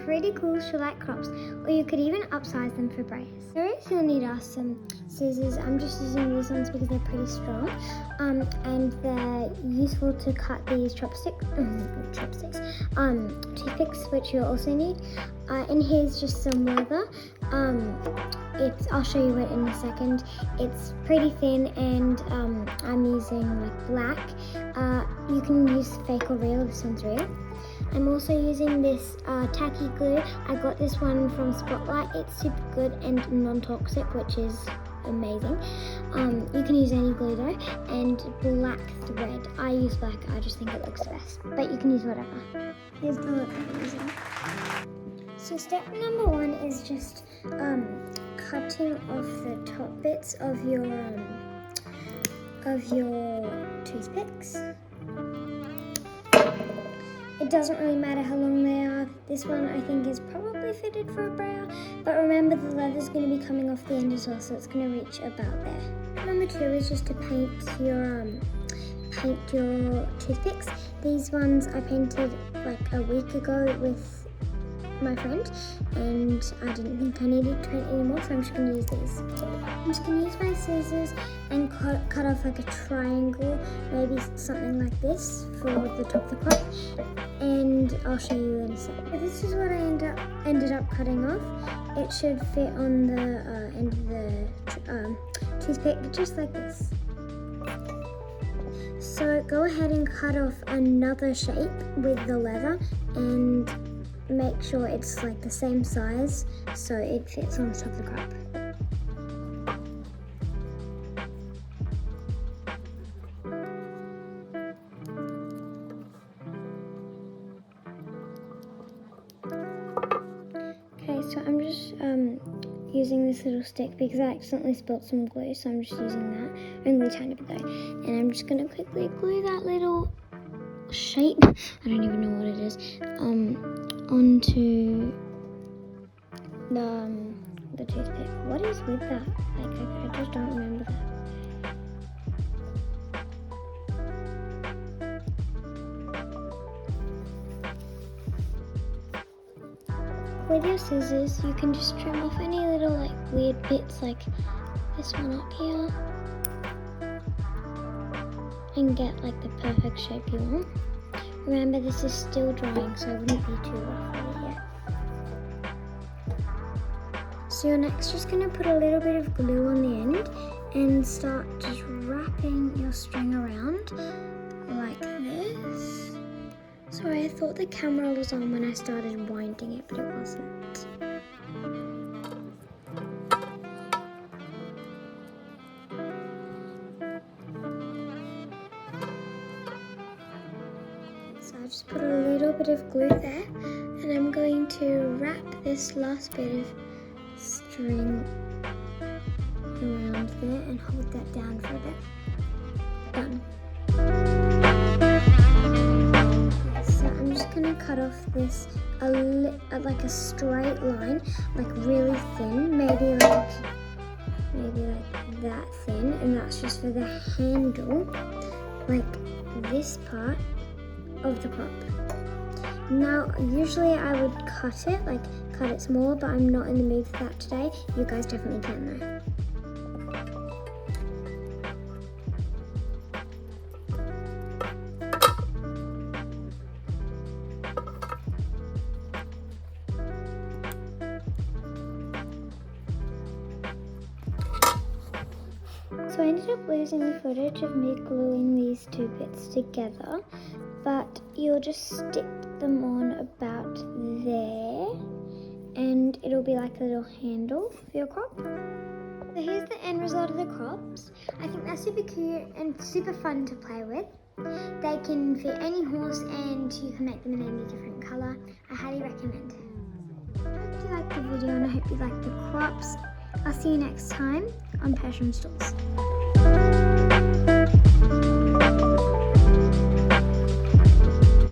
pretty cool Schleich crops, or you could even upsize them for breyers. First you'll need some scissors. I'm just using these ones because they're pretty strong, and they're useful to cut these toothpicks, which you'll also need. And here's just some leather. I'll show you it in a second. It's pretty thin, and I'm using like black. You can use fake or real. This one's real. I'm also using this tacky glue. I got this one from Spotlight. It's super good and non-toxic, which is amazing. You can use any glue though, and black thread. I use black. I just think it looks the best, but you can use whatever. Here's the look I'm using. So step number 1 is just cutting off the top bits of your toothpicks. It doesn't really matter how long they are. This one I think is probably fitted for a brayer, but remember the leather's going to be coming off the end as well, so it's going to reach about there. Number 2 is just to paint your toothpicks. These ones I painted like a week ago with my friend, and I didn't think I needed to paint anymore, so I'm just going to use these. I'm just going to use my scissors and cut off like a triangle, maybe something like this for the top of the crop, and I'll show you in a sec. So this is what I ended up cutting off. It should fit on the end of the toothpick, just like this. So go ahead and cut off another shape with the leather, and make sure it's like the same size so it fits on the top of the crop. Okay, so I'm just using this little stick because I accidentally spilled some glue, so I'm just using that, only a tiny bit though, and I'm just going to quickly glue that little shape, I don't even know what it is, onto the toothpick. What is with that? Like, I just don't remember that. With your scissors, you can just trim off any little like weird bits, like this one up here, and get like the perfect shape you want. Remember, this is still drying, so I wouldn't be too rough with it yet. So you're next just going to put a little bit of glue on the end and start just wrapping your string around like this. Sorry, I thought the camera was on when I started winding it, but it wasn't. So I just put a little bit of glue there, and I'm going to wrap this last bit of string around there and hold that down for a bit. Done. So I'm just going to cut off this like a straight line, like really thin, maybe like that thin, and that's just for the handle, like this part of the crop. Now, usually I would cut it smaller, but I'm not in the mood for that today. You guys definitely can though. So I ended up losing the footage of me gluing these two bits together, but you'll just stick them on about there, and it'll be like a little handle for your crop. So here's the end result of the crops. I think they're super cute and super fun to play with. They can fit any horse, and you can make them in any different colour. I highly recommend. I hope you liked the video, and I hope you liked the crops. I'll see you next time on Passion Stools.